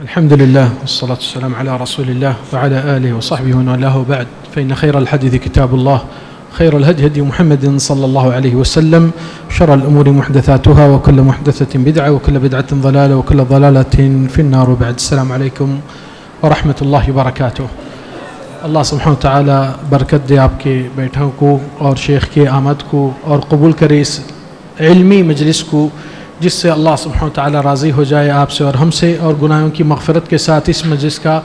الحمد لله والصلاة والسلام على رسول الله وعلى آله وصحبه ومن والاه وبعد فإن خير الحديث كتاب الله خير الهدي هدي محمد صلى الله عليه وسلم شر الأمور محدثاتها وكل محدثة بدعة وكل بدعة ضلالة وكل ضلالة في النار وبعد. السلام عليكم ورحمة الله وبركاته. اللہ سبحانہ وتعالی برکت دے آپ کے بیٹھوں کو اور شیخ کے آمد کو اور قبول کرے اس علمی مجلس کو جس سے اللہ سبحانہ وتعالی راضی ہو جائے آپ سے اور ہم سے، اور گناہوں کی مغفرت کے ساتھ اس مجلس کا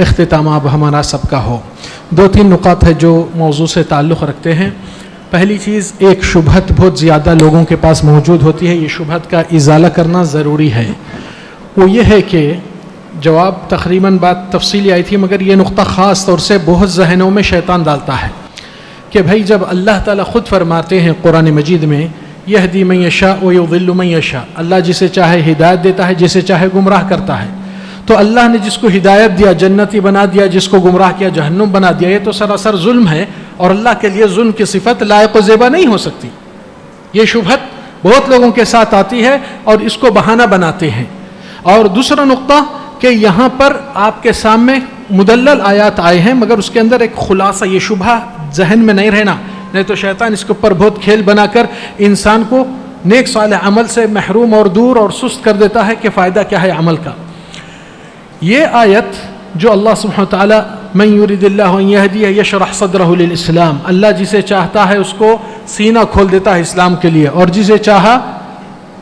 اختتام اب ہمارا سب کا ہو. دو تین نکات ہے جو موضوع سے تعلق رکھتے ہیں. پہلی چیز، ایک شبہت بہت زیادہ لوگوں کے پاس موجود ہوتی ہے، یہ شبہت کا ازالہ کرنا ضروری ہے. وہ یہ ہے کہ جواب تقریباً بات تفصیلی آئی تھی، مگر یہ نقطہ خاص طور سے بہت ذہنوں میں شیطان ڈالتا ہے کہ بھائی جب اللہ تعالیٰ خود فرماتے ہیں قرآن مجید میں یہدی من یشاء ویضل من یشاء، اللہ جسے چاہے ہدایت دیتا ہے، جسے چاہے گمراہ کرتا ہے، تو اللہ نے جس کو ہدایت دیا جنتی بنا دیا، جس کو گمراہ کیا جہنم بنا دیا. یہ تو سراسر ظلم ہے، اور اللہ کے لیے ظلم کی صفت لائق و زیبا نہیں ہو سکتی. یہ شبہت بہت لوگوں کے ساتھ آتی ہے اور اس کو بہانہ بناتے ہیں. اور دوسرا نقطہ کہ یہاں پر آپ کے سامنے مدلل آیات آئے ہیں، مگر اس کے اندر ایک خلاصہ، یہ شبہ ذہن میں نہیں رہنا، نہیں تو شیطان اس کے اوپر بہت کھیل بنا کر انسان کو نیک صالح عمل سے محروم اور دور اور سست کر دیتا ہے کہ فائدہ کیا ہے عمل کا. یہ آیت جو اللہ سبحانہ وتعالی من یرید اللہ ان یہدیہ یشرح صدرہ للاسلام، اللہ جسے چاہتا ہے اس کو سینہ کھول دیتا ہے اسلام کے لیے، اور جسے چاہا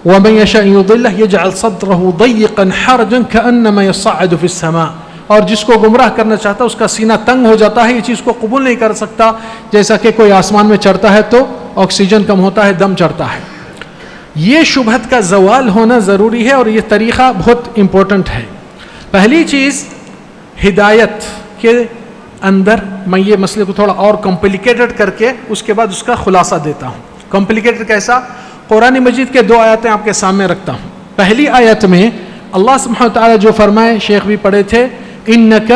ومن یشاء یضلہ یجعل صدرہ ضیقا حرجا کأنما یصعد فی السماء، اور جس کو گمراہ کرنا چاہتا ہے اس کا سینہ تنگ ہو جاتا ہے، یہ چیز کو قبول نہیں کر سکتا، جیسا کہ کوئی آسمان میں چڑھتا ہے تو آکسیجن کم ہوتا ہے، دم چڑھتا ہے. یہ شبہت کا زوال ہونا ضروری ہے، اور یہ طریقہ بہت امپورٹنٹ ہے. پہلی چیز، ہدایت کے اندر میں یہ مسئلے کو تھوڑا اور کمپلیکیٹڈ کر کے اس کے بعد اس کا خلاصہ دیتا ہوں. کمپلیکیٹڈ کیسا؟ قرآن مجید کے دو آیتیں آپ کے سامنے رکھتا ہوں. پہلی آیت میں اللہ سبحانہ وتعالی جو فرمائے، شیخ بھی پڑھے تھے، انک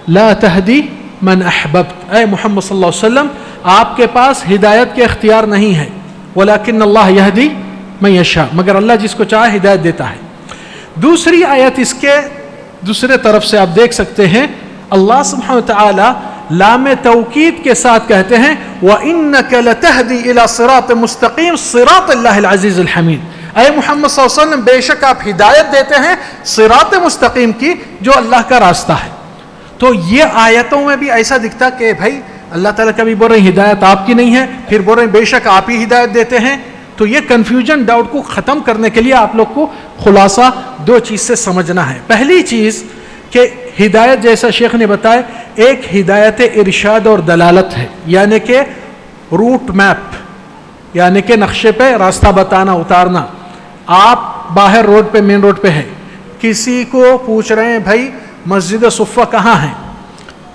لا تہدی من احببت، اے محمد صلی اللہ علیہ وسلم آپ کے پاس ہدایت کے اختیار نہیں ہے، ولکن اللہ یہدی من یشاء، مگر اللہ جس کو چاہے ہدایت دیتا ہے. دوسری آیت اس کے دوسرے طرف سے آپ دیکھ سکتے ہیں، اللہ سبحانہ وتعالی لام توکید کے ساتھ کہتے ہیں وَإِنَّكَ لَتَهْدِي إِلَى صِرَاطٍ مُسْتَقِيمٍ صِرَاطِ اللَّهِ الْعَزِيزِ الْحَمِيدِ، اے محمد صلی اللہ علیہ وسلم بے شک آپ ہدایت دیتے ہیں صراط مستقیم کی، جو اللہ کا راستہ ہے. تو یہ آیتوں میں بھی ایسا دکھتا کہ بھائی اللہ تعالیٰ کبھی بول رہے ہیں ہدایت آپ کی نہیں ہے، پھر بول رہے ہیں بے شک آپ ہی ہدایت دیتے ہیں. تو یہ کنفیوژن، ڈاؤٹ کو ختم کرنے کے لیے آپ لوگ کو خلاصہ دو چیز سے سمجھنا ہے. پہلی چیز کہ ہدایت جیسا شیخ نے بتایا، ایک ہدایت ارشاد اور دلالت ہے، یعنی کہ روٹ میپ، یعنی کہ نقشے پہ راستہ بتانا، اتارنا. آپ باہر روڈ پہ، مین روڈ پہ ہے، کسی کو پوچھ رہے ہیں بھائی مسجد صفہ کہاں ہے،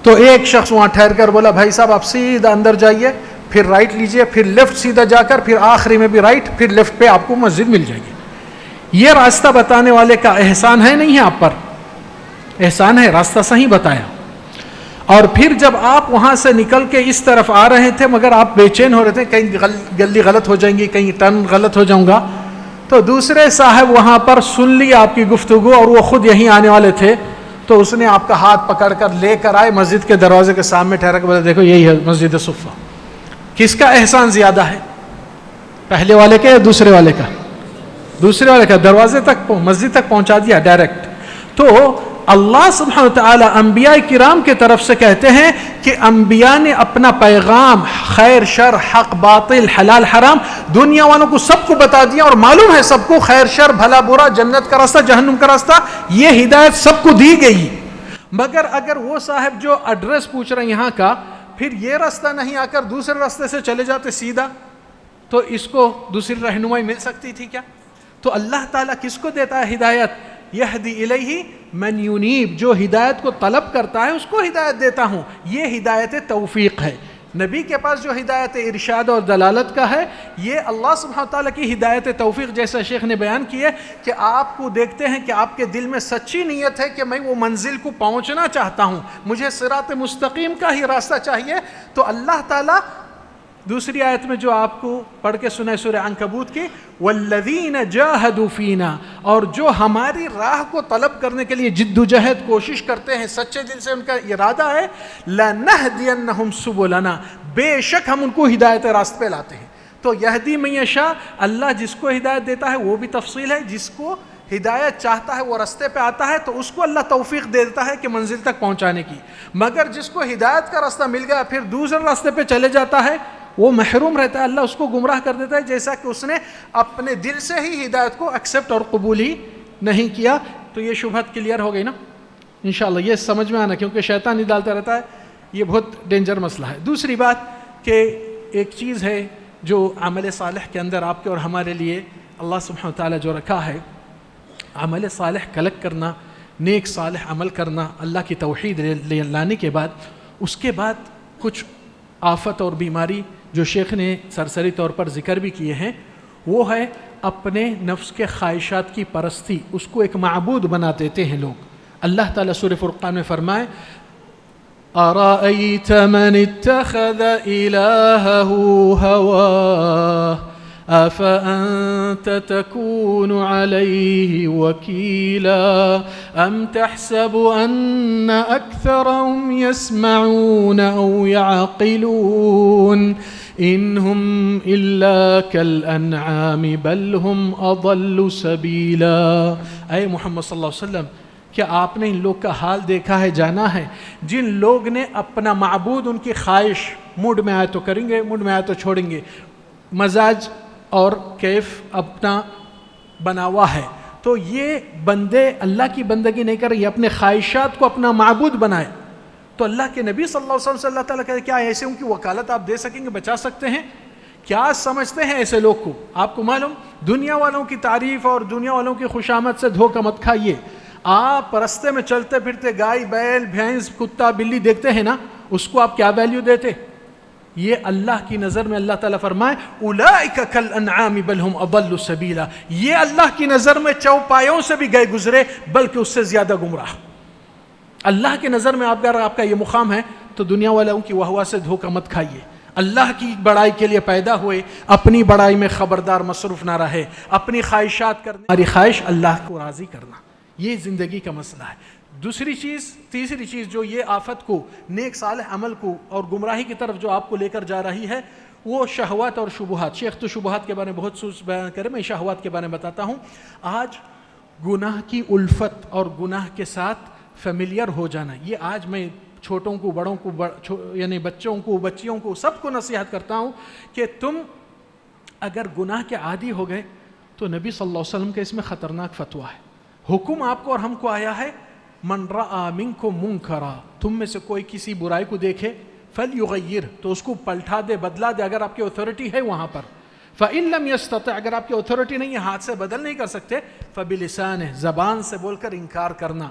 تو ایک شخص وہاں ٹھہر کر بولا بھائی صاحب آپ سیدھا اندر جائیے، پھر رائٹ لیجئے، پھر لیفٹ سیدھا جا کر، پھر آخری میں بھی رائٹ، پھر لیفٹ پہ آپ کو مسجد مل جائے گی. یہ راستہ بتانے والے کا احسان ہے نہیں ہے آپ پر؟ احسان ہے، راستہ صحیح بتایا. اور پھر جب آپ وہاں سے نکل کے اس طرف آ رہے تھے مگر آپ بے چین ہو رہے تھے، کہیں گلی غلط ہو جائیں گی، کہیں ٹرن غلط ہو جاؤں گا، تو دوسرے صاحب وہاں پر سن لی آپ کی گفتگو اور وہ خود یہیں آنے والے تھے، تو اس نے آپ کا ہاتھ پکڑ کر لے کر آئے مسجد کے دروازے کے سامنے ٹھہرا کے بولا دیکھو یہی ہے مسجد صفہ. کس کا احسان زیادہ ہے، پہلے والے کا یا دوسرے والے کا؟ دوسرے والے کا. دروازے تک، مسجد تک پہنچا دیا ڈائریکٹ. تو اللہ سبحانہ وتعالی انبیاء کرام کے طرف سے کہتے ہیں کہ انبیاء نے اپنا پیغام خیر شر، حق باطل، حلال حرام دنیا والوں کو سب کو بتا دیا، اور معلوم ہے سب کو خیر شر، بھلا برا، جنت کا راستہ، جہنم کا راستہ، یہ ہدایت سب کو دی گئی. مگر اگر وہ صاحب جو ایڈریس پوچھ رہے ہیں یہاں کا، پھر یہ راستہ نہیں آ کر دوسرے راستے سے چلے جاتے سیدھا، تو اس کو دوسری رہنمائی مل سکتی تھی کیا؟ تو اللہ تعالیٰ کس کو دیتا ہے ہدایت؟ یہدی الیہ من ینیب، جو ہدایت کو طلب کرتا ہے اس کو ہدایت دیتا ہوں. یہ ہدایت توفیق ہے. نبی کے پاس جو ہدایت ارشاد اور دلالت کا ہے، یہ اللہ سبحانہ تعالیٰ کی ہدایت توفیق، جیسا شیخ نے بیان کی ہے کہ آپ کو دیکھتے ہیں کہ آپ کے دل میں سچی نیت ہے کہ میں وہ منزل کو پہنچنا چاہتا ہوں، مجھے صراط مستقیم کا ہی راستہ چاہیے، تو اللہ تعالیٰ دوسری آیت میں جو آپ کو پڑھ کے سنا ہے سورہ عنکبوت کی، والذین جاہدوا فینا، اور جو ہماری راہ کو طلب کرنے کے لیے جد و جہد کوشش کرتے ہیں، سچے دل سے ان کا ارادہ ہے، لنہدینہم سبلنا، بے شک ہم ان کو ہدایت راست پہ لاتے ہیں۔ تو یہدی من یشاء، اللہ جس کو ہدایت دیتا ہے وہ بھی تفصیل ہے، جس کو ہدایت چاہتا ہے وہ رستے پہ آتا ہے تو اس کو اللہ توفیق دے دیتا ہے کہ منزل تک پہنچانے کی، مگر جس کو ہدایت کا راستہ مل گیا پھر دوسرے راستے پہ چلے جاتا ہے وہ محروم رہتا ہے، اللہ اس کو گمراہ کر دیتا ہے، جیسا کہ اس نے اپنے دل سے ہی ہدایت کو ایکسیپٹ اور قبول ہی نہیں کیا۔ تو یہ شبہت کلیئر ہو گئی نا انشاءاللہ، یہ سمجھ میں آنا، کیونکہ شیطان ہی ڈالتا رہتا ہے، یہ بہت ڈینجر مسئلہ ہے۔ دوسری بات کہ ایک چیز ہے جو عمل صالح کے اندر آپ کے اور ہمارے لیے اللہ سبحانہ وتعالی جو رکھا ہے، عمل صالح کلک کرنا، نیک صالح عمل کرنا، اللہ کی توحید لانے کے بعد، اس کے بعد کچھ آفت اور بیماری جو شیخ نے سرسری طور پر ذکر بھی کیے ہیں، وہ ہے اپنے نفس کے خواہشات کی پرستی، اس کو ایک معبود بنا دیتے ہیں لوگ۔ اللہ تعالیٰ سورہ فرقان میں فرمائے أَرَأَيْتَ مَنِ اتَّخَذَ إِلَٰهَهُ هَوَاهُ أَفَأَنْتَ تَكُونُ عَلَيْهِ وَكِيلًا أَمْ تَحْسَبُ أَنَّ أَكْثَرَهُمْ يَسْمَعُونَ أَوْ يَعْقِلُونَ إِنْ هُمْ إِلَّا كَالْأَنْعَامِ بَلْ هُمْ أَضَلُّ سَبِيلًا۔ اے محمد صلی اللہ علیہ وسلم، کیا آپ نے ان لوگ کا حال دیکھا ہے، جانا ہے، جن لوگ نے اپنا معبود ان کی خواہش، موڈ میں آئے تو کریں گے، موڈ میں آئے تو چھوڑیں گے، مزاج اور کیف اپنا بنا ہوا ہے، تو یہ بندے اللہ کی بندگی نہیں کر رہے، یہ اپنے خواہشات کو اپنا معبود بنائے۔ تو اللہ کے نبی صلی اللہ علیہ وسلم سے اللہ تعالیٰ کہتے ہیں کیا ایسے ان کی وکالت آپ دے سکیں گے، بچا سکتے ہیں؟ کیا سمجھتے ہیں ایسے لوگ کو؟ آپ کو معلوم، دنیا والوں کی تعریف اور دنیا والوں کی خوشامد سے دھوکہ مت کھائیے۔ آپ رستے میں چلتے پھرتے گائے، بیل، بھینس، کتا، بلی دیکھتے ہیں نا، اس کو آپ کیا ویلیو دیتے؟ یہ اللہ کی نظر میں اللہ تعالیٰ فرمائے اولئک کالانعام بل ہم اضل سبیلا، یہ اللہ کی نظر میں چوپایوں سے بھی گئے گزرے بلکہ اس سے زیادہ گمراہ۔ اللہ کی نظر میں اگر آپ کا یہ مقام ہے تو دنیا والوں کی واہ واہ سے دھوکہ مت کھائیے۔ اللہ کی بڑائی کے لیے پیدا ہوئے، اپنی بڑائی میں خبردار مصروف نہ رہے، اپنی خواہشات کرنے، ہماری خواہش اللہ کو راضی کرنا، یہ زندگی کا مسئلہ ہے۔ تیسری چیز جو یہ آفت کو، نیک صالح عمل کو اور گمراہی کی طرف جو آپ کو لے کر جا رہی ہے، وہ شہوات اور شبہات۔ شیخ تو شبہات کے بارے میں بہت سوچ بیان کرے، میں شہوات کے بارے میں بتاتا ہوں۔ آج گناہ کی الفت اور گناہ کے ساتھ فیملیئر ہو جانا، یہ آج میں چھوٹوں کو، بڑوں کو، یعنی بچوں کو، بچیوں کو، سب کو نصیحت کرتا ہوں کہ تم اگر گناہ کے عادی ہو گئے تو نبی صلی اللہ علیہ وسلم کے اس میں خطرناک فتویٰ ہے، حکم آپ کو اور ہم کو آیا ہے، من رأى منکم منکرا، تم میں سے کوئی کسی برائی کو دیکھے، فلیغیر، تو اس کو پلٹا دے، بدلا دے، اگر آپ کی اتھارٹی ہے وہاں پر۔ فإن لم يستطع، اگر آپ کی اتھارٹی نہیں ہے، ہاتھ سے بدل نہیں کر سکتے، فبلسانہ، زبان سے بول کر انکار کرنا۔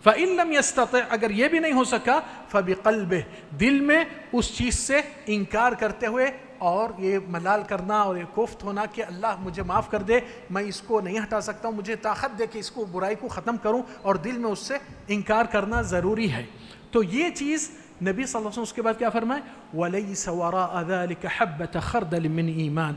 فإن لم يستطع، اگر یہ بھی نہیں ہو سکا، فبقلبہ، دل میں اس چیز سے انکار کرتے ہوئے اور یہ ملال کرنا اور یہ کوفت ہونا کہ اللہ مجھے معاف کر دے، میں اس کو نہیں ہٹا سکتا ہوں، مجھے طاقت دے کہ اس کو، برائی کو ختم کروں، اور دل میں اس سے انکار کرنا ضروری ہے۔ تو یہ چیز نبی صلی اللہ علیہ وسلم اس کے بعد کیا فرمائے، وَلَيْسَ وَرَاءَ ذَلِكَ حَبَّةَ خَرْدَلٍ مِّنْ ایمان،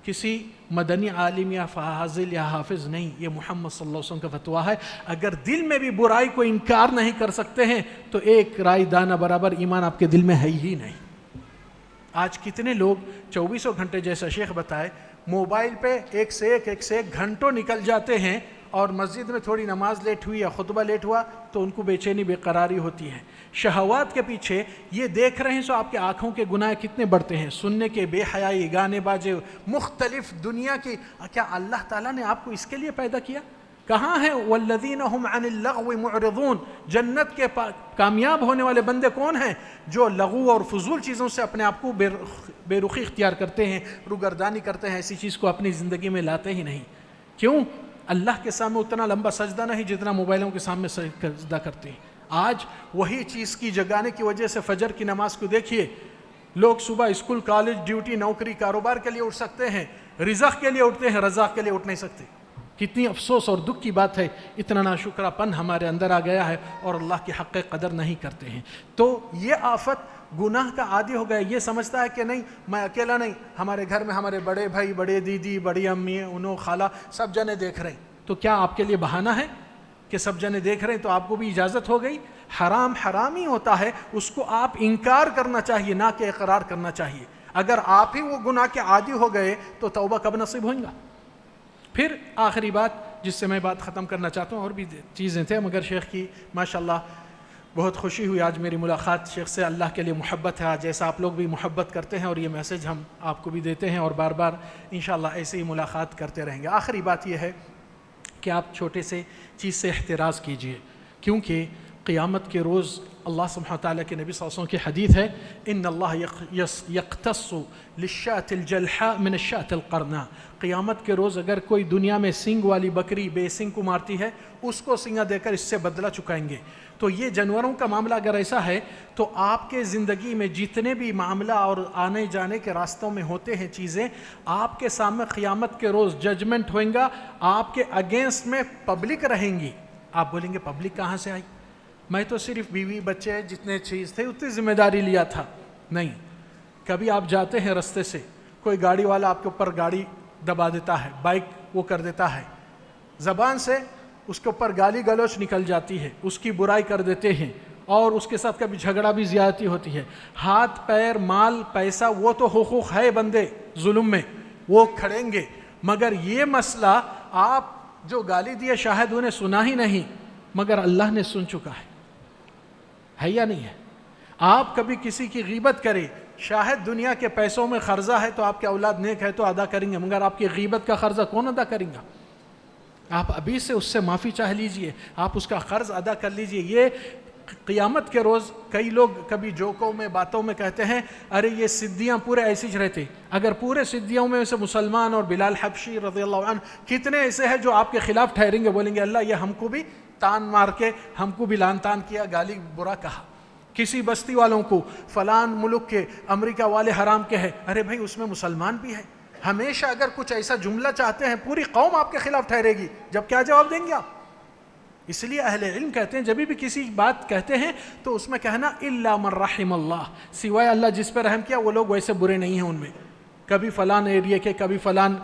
کسی مدنی عالم یا فاضل یا حافظ نہیں، یہ محمد صلی اللہ علیہ وسلم کا فتویٰ ہے۔ اگر دل میں بھی برائی کو انکار نہیں کر سکتے ہیں تو ایک رائی دانہ برابر ایمان آپ کے دل میں ہے ہی نہیں۔ آج کتنے لوگ 24 گھنٹے، جیسا شیخ بتائے، موبائل پہ ایک سے ایک گھنٹوں نکل جاتے ہیں، اور مسجد میں تھوڑی نماز لیٹ ہوئی یا خطبہ لیٹ ہوا تو ان کو بے چینی، بے قراری ہوتی ہے۔ شہوات کے پیچھے یہ دیکھ رہے ہیں سو آپ کے آنکھوں کے گناہ کتنے بڑھتے ہیں، سننے کے بے حیائی، گانے باجے، مختلف دنیا کی۔ کیا اللہ تعالیٰ نے آپ کو اس کے لیے پیدا کیا؟ کہاں ہیں والذین هم عن اللغو معرضون، جنت کے کامیاب ہونے والے بندے کون ہیں؟ جو لغو اور فضول چیزوں سے اپنے آپ کو بے رخی اختیار کرتے ہیں، روگردانی کرتے ہیں، ایسی چیز کو اپنی زندگی میں لاتے ہی نہیں۔ کیوں؟ اللہ کے سامنے اتنا لمبا سجدہ نہیں جتنا موبائلوں کے سامنے سجدہ کرتے ہیں۔ آج وہی چیز کی جگانے کی وجہ سے فجر کی نماز کو دیکھیے، لوگ صبح اسکول، کالج، ڈیوٹی، نوکری، کاروبار کے لیے اٹھ سکتے ہیں، رزق کے لیے اٹھتے ہیں، رزاق کے لیے اٹھ نہیں سکتے۔ کتنی افسوس اور دکھ کی بات ہے، اتنا ناشکرا پن ہمارے اندر آ گیا ہے اور اللہ کی حق قدر نہیں کرتے ہیں۔ تو یہ آفت گناہ کا عادی ہو گیا، یہ سمجھتا ہے کہ نہیں میں اکیلا نہیں، ہمارے گھر میں ہمارے بڑے بھائی، بڑے دیدی، بڑی امی، انہوں خالہ سب جنے دیکھ رہے ہیں، تو کیا آپ کے لیے بہانہ ہے کہ سب جنے دیکھ رہے ہیں تو آپ کو بھی اجازت ہو گئی؟ حرام حرام ہی ہوتا ہے، اس کو آپ انکار کرنا چاہیے نہ کہ اقرار کرنا چاہیے۔ اگر آپ ہی وہ گناہ کے عادی ہو گئے تو توبہ کب نصیب ہوئیں گا؟ پھر آخری بات جس سے میں بات ختم کرنا چاہتا ہوں، اور بھی چیزیں تھے مگر شیخ کی ماشاءاللہ بہت خوشی ہوئی آج میری ملاقات شیخ سے، اللہ کے لیے محبت ہے آج، جیسا آپ لوگ بھی محبت کرتے ہیں اور یہ میسج ہم آپ کو بھی دیتے ہیں اور بار بار انشاءاللہ ایسے ہی ملاقات کرتے رہیں گے۔ آخری بات یہ ہے کہ آپ چھوٹے سے چیز سے احتراز کیجئے، کیونکہ قیامت کے روز اللہ سبحانہ وتعالیٰ کے نبی صلی اللہ علیہ وسلم کی حدیث ہے، ان اللہ یقتص للشاة الجلحاء من الشاة القرناء، قیامت کے روز اگر کوئی دنیا میں سنگ والی بکری بے سنگ کو مارتی ہے، اس کو سنگا دے کر اس سے بدلہ چکائیں گے۔ تو یہ جانوروں کا معاملہ اگر ایسا ہے تو آپ کے زندگی میں جتنے بھی معاملہ اور آنے جانے کے راستوں میں ہوتے ہیں چیزیں، آپ کے سامنے قیامت کے روز ججمنٹ ہوئیں گا، آپ کے اگینسٹ میں پبلک رہیں گی۔ آپ بولیں گے پبلک کہاں سے آئی؟ میں تو صرف بیوی بچے جتنے چیز تھے اتنی ذمہ داری لیا تھا۔ نہیں، کبھی آپ جاتے ہیں رستے سے، کوئی گاڑی والا آپ کے اوپر گاڑی دبا دیتا ہے، بائک وہ کر دیتا ہے، زبان سے اس کے اوپر گالی گلوچ نکل جاتی ہے، اس کی برائی کر دیتے ہیں اور اس کے ساتھ کبھی جھگڑا بھی زیادتی ہوتی ہے، ہاتھ پیر مال پیسہ وہ تو حقوق ہے بندے ظلم میں وہ کھڑیں گے، مگر یہ مسئلہ آپ جو گالی دیے شاید انہیں سنا ہی نہیں مگر اللہ نے سن چکا ہے یا نہیں ہے؟ آپ کبھی کسی کی غیبت کریں، شاید دنیا کے پیسوں میں قرضہ ہے تو آپ کے اولاد نیک ہے تو ادا کریں گے، مگر آپ کی غیبت کا قرضہ کون ادا کریں گا؟ آپ ابھی سے اس سے معافی چاہ لیجئے، آپ اس کا قرض ادا کر لیجئے۔ یہ قیامت کے روز کئی لوگ کبھی جوکوں میں باتوں میں کہتے ہیں ارے یہ صدیاں پورے ایسے ہی رہتے، اگر پورے صدیوں میں سے مسلمان اور بلال حبشی رضی اللہ عنہ کتنے ایسے ہیں جو آپ کے خلاف ٹھہریں گے، بولیں گے اللہ یہ ہم کو بھی تان مار کے ہم کو بھی لان تان کیا، گالی برا کہا، کسی بستی والوں کو فلان ملک کے امریکہ والے حرام کے ہیں، ارے بھائی اس میں مسلمان بھی ہے۔ ہمیشہ اگر کچھ ایسا جملہ چاہتے ہیں پوری قوم آپ کے خلاف ٹھہرے گی، جب کیا جواب دیں گے آپ؟ اس لیے اہل علم کہتے ہیں جب بھی کسی بات کہتے ہیں تو اس میں کہنا الا من رحم اللہ، سوائے اللہ جس پہ رحم کیا وہ لوگ ویسے برے نہیں ہیں ان میں۔ کبھی فلان ایریے کے، کبھی فلان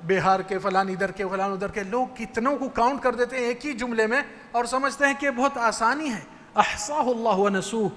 بہار کے، فلان ادھر کے، فلان ادھر کے، لوگ کتنوں کو کاؤنٹ کر دیتے ہیں ایک ہی جملے میں اور سمجھتے ہیں کہ بہت آسانی ہے۔ احصاہ اللہ ونسوہ،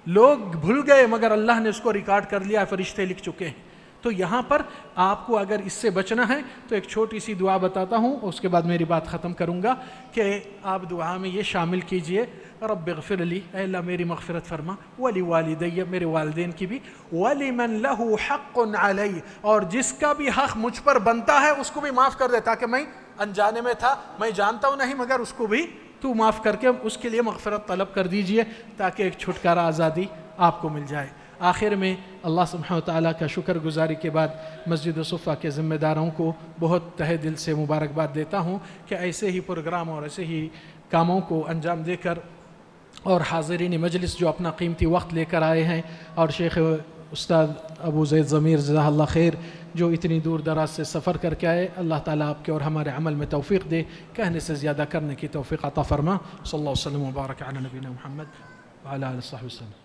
لوگ بھول گئے مگر اللہ نے اس کو ریکارڈ کر لیا، فرشتے لکھ چکے ہیں۔ تو یہاں پر آپ کو اگر اس سے بچنا ہے تو ایک چھوٹی سی دعا بتاتا ہوں، اس کے بعد میری بات ختم کروں گا کہ آپ دعا میں یہ شامل کیجئے، رب اغفر لی، اے اللہ میری مغفرت فرما، ولی والدی، میرے والدین کی بھی، ولمن لہ حق علی، اور جس کا بھی حق مجھ پر بنتا ہے اس کو بھی معاف کر دے، تاکہ میں انجانے میں تھا، میں جانتا ہوں نہیں مگر اس کو بھی تو معاف کر کے اس کے لیے مغفرت طلب کر دیجئے تاکہ ایک چھٹکارا آزادی آپ کو مل جائے۔ آخر میں اللہ سبحانہ وتعالیٰ کا شکر گزاری کے بعد مسجد صفا کے ذمہ داروں کو بہت تہہ دل سے مبارکباد دیتا ہوں کہ ایسے ہی پروگرام اور ایسے ہی کاموں کو انجام دے کر اور حاضرین مجلس جو اپنا قیمتی وقت لے کر آئے ہیں، اور شیخ استاد ابو زید ضمیر جزاہ اللہ خیر جو اتنی دور دراز سے سفر کر کے آئے، اللہ تعالیٰ آپ کے اور ہمارے عمل میں توفیق دے، کہنے سے زیادہ کرنے کی توفیق عطا فرما۔ صلی اللہ علیہ وسلم وبارک علی نبینا محمد وعلی آلہ وصحبہ وسلم۔